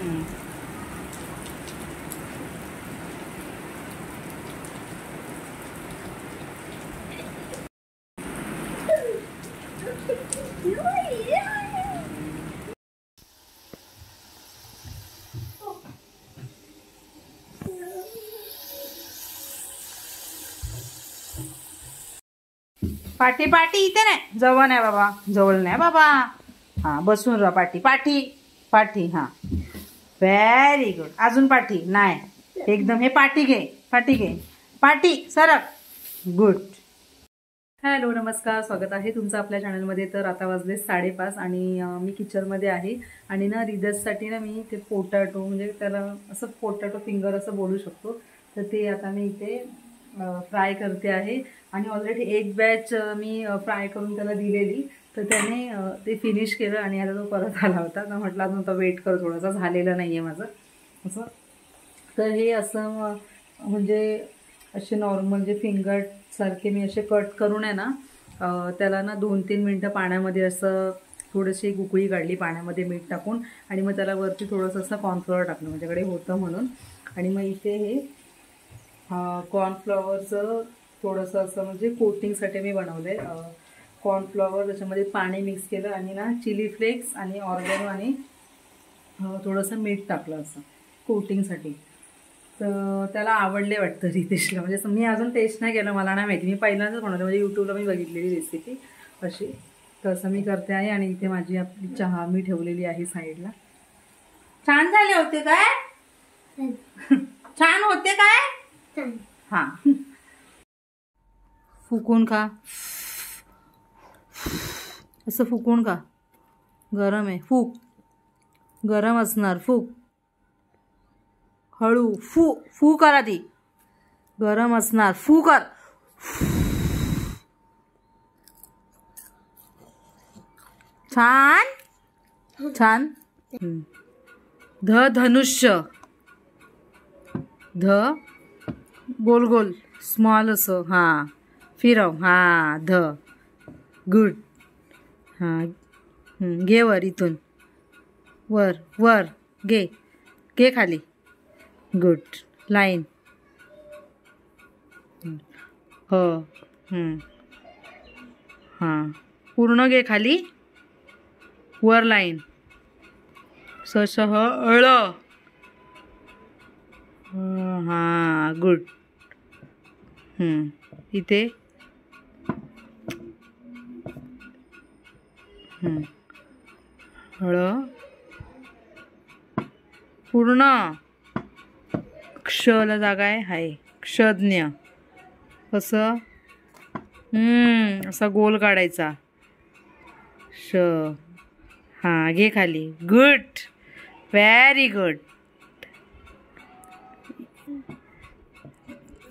पाठी पाठी इथे नाही, जवळ नाही बाबा, जवळ नाही बाबा. हा बसून राहा. पाठी पाठी पाठी. हा व्हेरी गुड. अजून पाठी नाही, एकदम. हे पाठी घे, पाठी घे, पाठी सरक. गुड. हॅलो नमस्कार, स्वागत आहे तुमचं आपल्या चॅनलमध्ये. तर आता वाजले 5:30 आणि मी किचनमध्ये आहे. आणि ना रिदर्ससाठी ना मी ते पोटॅटो, म्हणजे त्याला असं पोटॅटो फिंगर असं बोलू शकतो, तर ते आता मी इथे फ्राय करते आहे. आणि ऑलरेडी एक बॅच मी फ्राय करून त्याला दिलेली, तर त्याने ते फिनिश केलं आणि आता तो परत आला होता. तर म्हटलं अजून तो वेट कर, थोडासा झालेलं नाही आहे माझं असं. तर हे असं म्हणजे असे नॉर्मल जे फिंगर सारखे मी असे कट करून आहे ना, त्याला ना 2-3 मिनटं पाण्यामध्ये असं थोडीशी उकळी काढली पाण्यामध्ये मीठ टाकून. आणि मग त्याला वरती थोडंसं असं कॉर्नफ्लॉवर टाकलं माझ्याकडे होतं म्हणून. आणि मग इथे हे कॉर्नफ्लॉवरचं थोडंसं असं म्हणजे कोटिंगसाठी मी बनवलं आहे. कॉर्नफ्लॉवर त्याच्यामध्ये पाणी मिक्स केलं आणि ना चिली फ्लेक्स आणि ऑर्गॅनो आणि थोडंसं मीठ टाकलं असं कोटिंगसाठी. तर त्याला आवडले वाटतं रितेशला. म्हणजे मी अजून टेस्ट नाही केलं, मला नाही माहिती. मी पहिल्यांदाच बनवलं, म्हणजे यूट्यूबला मी बघितलेली रेसिपी अशी. तसं मी करते आहे. आणि इथे माझी आपली चहा मी ठेवलेली आहे साईडला. छान झाले होते काय? छान होते काय? हां, फुकून खा, असं फुकून खा. गरम आहे, फूक. गरम असणार, फूक. हळू फू. फू करा ती. गरम असणार, फू कर. छान छान. धनुष्य. गोल गोल स्मॉल असं. हां फिरव. हां गुड. हां घे वर, इथून वर वर घे, घे खाली. गुड. लाईन. हो. हां पूर्ण घे खाली, वर लाईन. अळ. हां गुड. इथे हळ पूर्ण. क्षला जागा आहे, हाय क्षज्ञ. कसं असा गोल काढायचा. श. हां घे खाली. गुड. Very good.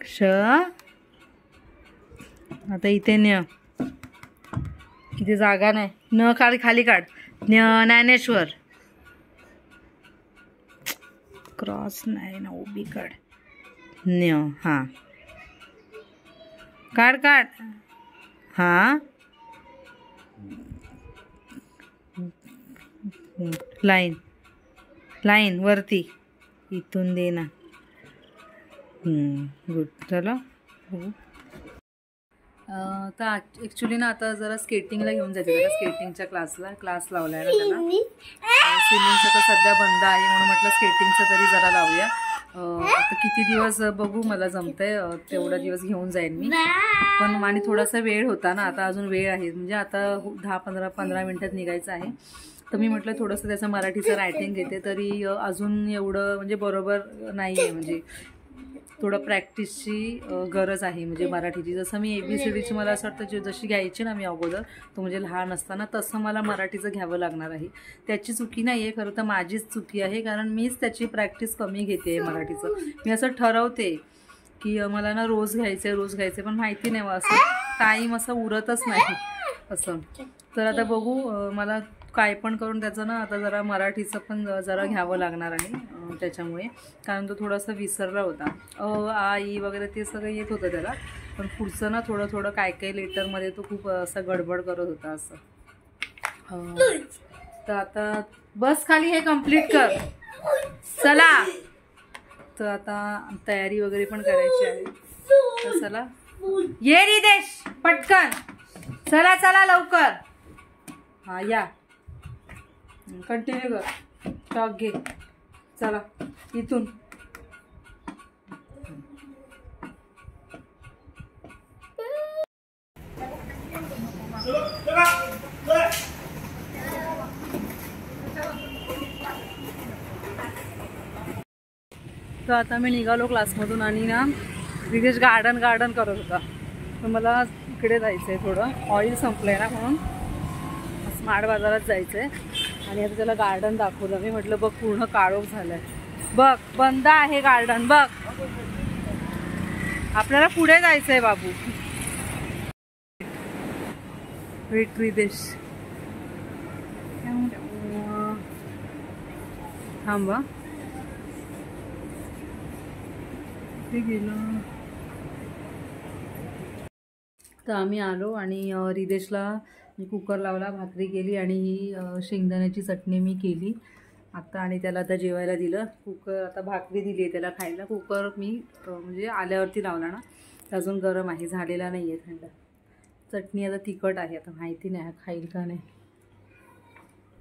श. आता इथे न्य, इथे जागा नाही. न खाली काढ. ज्ञानेश्वर. क्रॉस नाही ना, उभी काढ. न्य. हां काढ. हां लाईन वरती, इथून दे ना. गुड. चला. तर ॲक्च्युली ना आता जरा स्केटिंगला घेऊन जायचं त्याला. स्केटिंगच्या क्लास लावला आहे ना त्याला. स्विमिंगचं तर सध्या बंद आहे, म्हणून म्हटलं स्केटिंगचं तरी जरा लावूया. आता किती दिवस बघू, मला जमतंय तेवढा दिवस घेऊन जाईन मी. पण आणि थोडासा वेळ होता ना, आता अजून वेळ आहे. म्हणजे आता 10-15 मिनिटात निघायचं आहे. तर मी म्हटलं थोडंसं त्याचं मराठीचं रायटिंग घेते, तरी अजून एवढं म्हणजे बरोबर नाही आहे. म्हणजे थोडं प्रॅक्टिसची गरज आहे म्हणजे मराठीची. जसं मी ABCDची मला असं वाटतं जशी घ्यायची ना मी अगोदर, तो म्हणजे लहान असताना, तसं मला मराठीचं घ्यावं लागणार आहे. त्याची चुकी नाही आहे, खरं तर माझीच चुकी आहे, कारण मीच त्याची प्रॅक्टिस कमी घेते मराठीचं. मी असं ठरवते की मला ना रोज घ्यायचं, पण माहिती नाही असं टाईम असं उरतच नाही असं. तर आता बघू, मला काय पण करून त्याचं ना आता जरा मराठीचं पण जरा घ्यावं लागणार आहे त्याच्यामुळे. कारण तो थोडासा विसरला होता. आ ई वगैरे ते सगळं येत होतं त्याला, पण पुढचं ना थोडं काय लेटरमध्ये तो खूप असं गडबड करत होता असं. तर आता बस खाली, हे कम्प्लीट कर. चला. तर आता तयारी वगैरे पण करायची आहे. तर चला ये रिदेश पटकन. चला चला लवकर. हा या कंटिन्यू कर. टॉक घे. चला इथून. तर आता मी निघालो क्लासमधून आणि ना रिदेश गार्डन करत होता. तर मला इकडे जायचं आहे, थोडं ऑइल संपलं आहे ना म्हणून स्मार्ट बाजारात जायचं आहे. आणि आता त्याला गार्डन दाखवलं मी. म्हटलं बघ पूर्ण काळोख झालं आहे, बघ बंद आहे गार्डन, बघ आपल्याला पुढे जायचं आहे बाबू. वेट रिदेश थांबा. ते गेलं. तर आम्ही आलो आणि रिदेशला कुकर लावला, भाकरी केली आणि ही शेंगदाण्याची चटणी मी केली आत्ता. आणि त्याला आता जेवायला दिलं. कुकर आता भाकरी दिली आहे त्याला खायला. कुकर मी म्हणजे आल्यावरती लावला ना, तर अजून गरम आहे, झालेला नाही आहे थंड. चटणी आता तिखट आहे, आता माहिती नाही खाईल का नाही.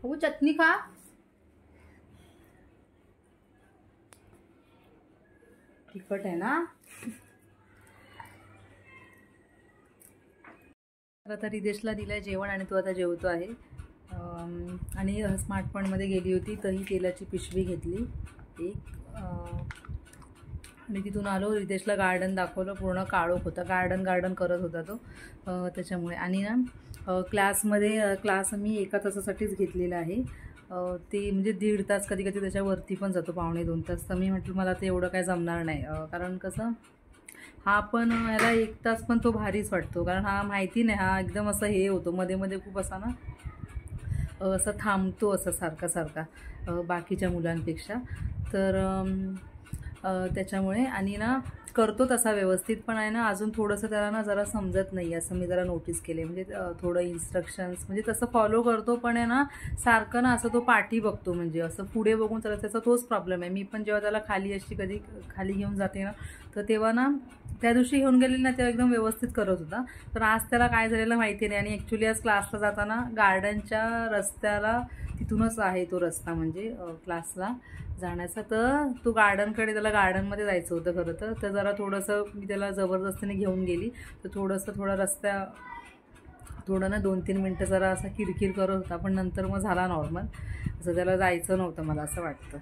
हो चटणी खा. तिखट आहे ना. आता रिदेशला दिलं जेवण आणि तो आता जेवतो आहे. आणि स्मार्ट पॉईंटमध्ये गेली होती तर ही तेलाची पिशवी घेतली एक. आणि तिथून आलो. रिदेशला गार्डन दाखवलं. पूर्ण काळोख होता, गार्डन करत होता तो त्याच्यामुळे. आणि ना क्लास मी 1 तासासाठीच घेतलेला आहे. ते म्हणजे 1.5 तास, कधी कधी त्याच्यावरती पण जातो, 1.5-2 तास. तर मी म्हटलं मला ते एवढं काय जमणार नाही. कारण कसं हा पण याला 1 तास पण तो भारीच वाटतो. कारण हा माहिती नाही, हा एकदम असं हे होतो मध्ये मध्ये खूप असा ना असं थांबतो असं सारखा बाकीच्या मुलांपेक्षा. तर त्याच्यामुळे आणि ना करतो तसा व्यवस्थित, पण आहे ना अजून थोडंसं त्याला ना जरा समजत नाही असं मी जरा नोटीस केले. म्हणजे थोडं इन्स्ट्रक्शन्स म्हणजे तसं फॉलो करतो, पण आहे ना सारखं ना असं तो पाठी बघतो, म्हणजे असं पुढे बघून चालत. त्याचा तोच प्रॉब्लेम आहे. मी पण जेव्हा त्याला कधी खाली घेऊन जाते ना, तर तेव्हा ना त्या दिवशी घेऊन गेलेली ना तेव्हा एकदम व्यवस्थित करत होता. तर आज त्याला काय झालेलं माहिती नाही. आणि ॲक्च्युली आज क्लासला जाताना गार्डनच्या रस्त्याला तिथूनच आहे तो रस्ता, म्हणजे क्लासला जाण्याचा. तर तो गार्डनकडे, त्याला गार्डनमध्ये जायचं होतं खरं तर जरा थोडंसं मी त्याला जबरदस्तीने घेऊन गेली. तर थोडं ना 2-3 मिनटं जरा असा किरकिर करत होता, पण नंतर मग झाला नॉर्मल. असं त्याला जायचं नव्हतं मला असं वाटतं.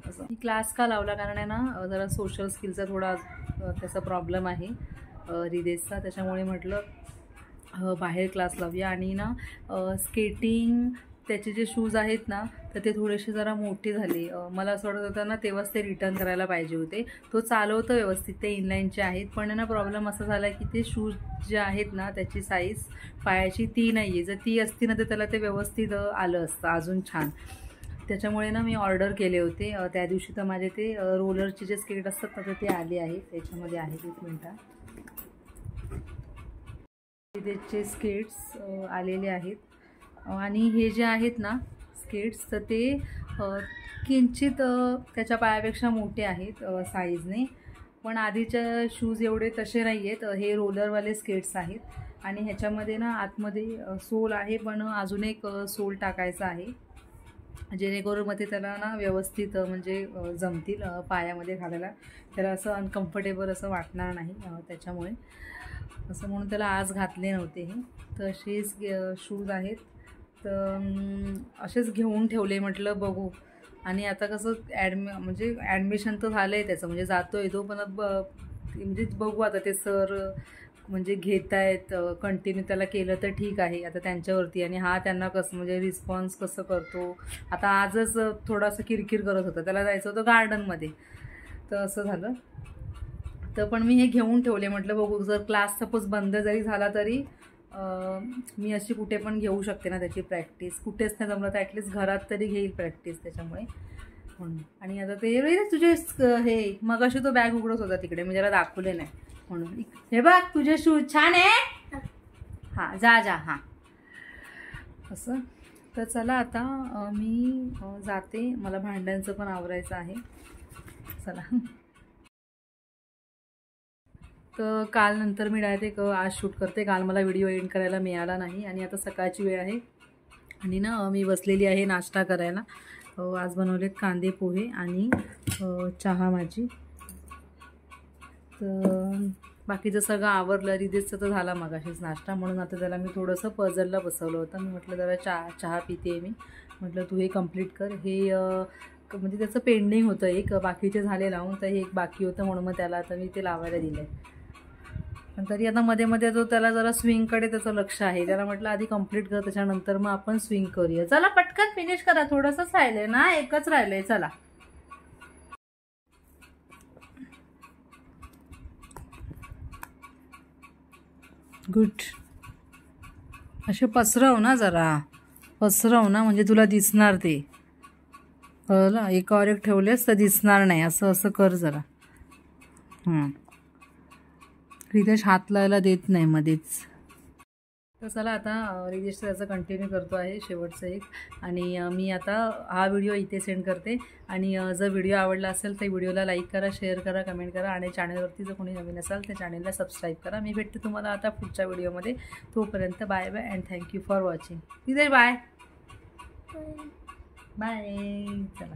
असं मी क्लास का लावला, कारण आहे ना जरा सोशल स्किलचा थोडा त्याचा प्रॉब्लेम आहे रिदेशचा. त्याच्यामुळे म्हटलं बाहेर क्लास लावूया. आणि ना स्केटिंग त्याचे जे शूज आहेत ना, तर ते थोडेसे जरा मोठे झाले. मला असं वाटत होतं ना तेव्हाच ते रिटर्न करायला पाहिजे होते. तो चालवतं व्यवस्थित, ते इनलाईनचे आहेत, पण ना प्रॉब्लेम असा झाला की ते शूज जे आहेत ना त्याची साईज पायाची ती नाही आहे. जर ती असती ना तर त्याला ते व्यवस्थित आलं असतं अजून छान. त्याच्यामुळे ना मी ऑर्डर केले होते त्या दिवशी. तर माझे ते रोलरचे जे स्केट असतात ना तर ते आले आहेत. त्याच्यामध्ये आहेत 1 मिनटं त्याचे स्केट्स आलेले आहेत. आणि हे जे आहेत ना स्केट्स, तर ते किंचित त्याच्या पायापेक्षा मोठे आहेत साईजने, पण आधीच्या शूज एवढे तसे नाही आहेत. हे रोलरवाले स्केट्स आहेत. आणि ह्याच्यामध्ये ना आतमध्ये सोल आहे, पण अजून एक सोल टाकायचा आहे, जेणेकरून मग ते त्याला ना व्यवस्थित म्हणजे जमतील पायामध्ये घालायला. त्याला असं अनकम्फर्टेबल असं वाटणार नाही. त्याच्यामुळे असं म्हणून त्याला आज घातले नव्हते हे. तर असेच शूज आहेत. तर असेच घेऊन ठेवले, म्हटलं बघू. आणि आता कसं म्हणजे ॲडमिशन तर झालं आहे त्याचं, म्हणजे जातो आहे तो, पण म्हणजे बघू आता ते सर म्हणजे घेत आहेत कंटिन्यू. त्याला केलं तर ठीक आहे आता त्यांच्यावरती. आणि हा त्यांना कसं म्हणजे रिस्पॉन्स कसं करतो. आता आजच थोडासा किरकिर करत होता, त्याला जायचं होतं गार्डनमध्ये, तर असं झालं. तर पण मी हे घेऊन ठेवले, म्हटलं बघू जर क्लास सपोज बंद जरी झाला तरी मी अशी कुठे पण घेऊ शकते ना त्याची प्रॅक्टिस. कुठेच नाही जमलं तर ॲटलिस्ट घरात तरी घेईल प्रॅक्टिस त्याच्यामुळे म्हणून. आणि आता ते तुझे हे मगाशी तो बॅग उघडत होता तिकडे, मी जरा दाखवले नाही म्हणून. हे बघ तुझे शूज छान आहे. हां जा हां असं. तर चला आता मी जाते, मला भांड्यांचं पण आवरायचं आहे. चला. तर काल नंतर मी डायरेक्ट आज शूट करते. काल मला व्हिडिओ एडिट करायला मिळाला नाही आणि आता सकाळची वेळ आहे आणि ना मी बसलेली आहे नाश्ता करायला. आज बनवलेत कांदे पोहे आणि चहा माझी. तर बाकीचं सगळं आवरलं. रिदेशचं तर झाला मगाशीच नाश्ता, म्हणून आता त्याला मी थोडंसं पझलला बसवलं होतं. मी म्हटलं जरा चहा पिते मी, म्हटलं तू हे कंप्लीट कर. हे म्हणजे त्याचं पेंडिंग होतं एक, बाकीचे झाले लावून, तर हे एक बाकी होतं म्हणून मग त्याला आता मी ते लावायला दिलं आहे. पण तरी आता मध्ये मध्ये जो त्याला जरा स्विंगकडे त्याचं लक्ष आहे. त्याला म्हटलं आधी कंप्लीट कर, त्याच्यानंतर मग आपण स्विंग करूया. चला पटकन फिनिश करा, थोडंसंच राहिलं आहे ना, एकच राहिलं आहे. चला गुड. असे पसरव ना, जरा पसरव ना, म्हणजे तुला दिसणार ते. कळलं? एकावर एक ठेवलेस तर दिसणार नाही. असं असं कर जरा. रिदेश हात लावायला देत नाही मध्येच. तर चला आता रिदेश त्याचं कंटिन्यू करतो आहे शेवटचं एक. आणि मी आता हा व्हिडिओ इथे सेंड करते. आणि जर व्हिडिओ आवडला असेल तर व्हिडिओला लाईक करा, शेअर करा, कमेंट करा. आणि चॅनलवरती जर कोणी नवीन असाल तर चॅनलला सबस्क्राईब करा. मी भेटते तुम्हाला आता पुढच्या व्हिडिओमध्ये. तोपर्यंत bye bye and thank you for watching. Ridesh bye bye. चला.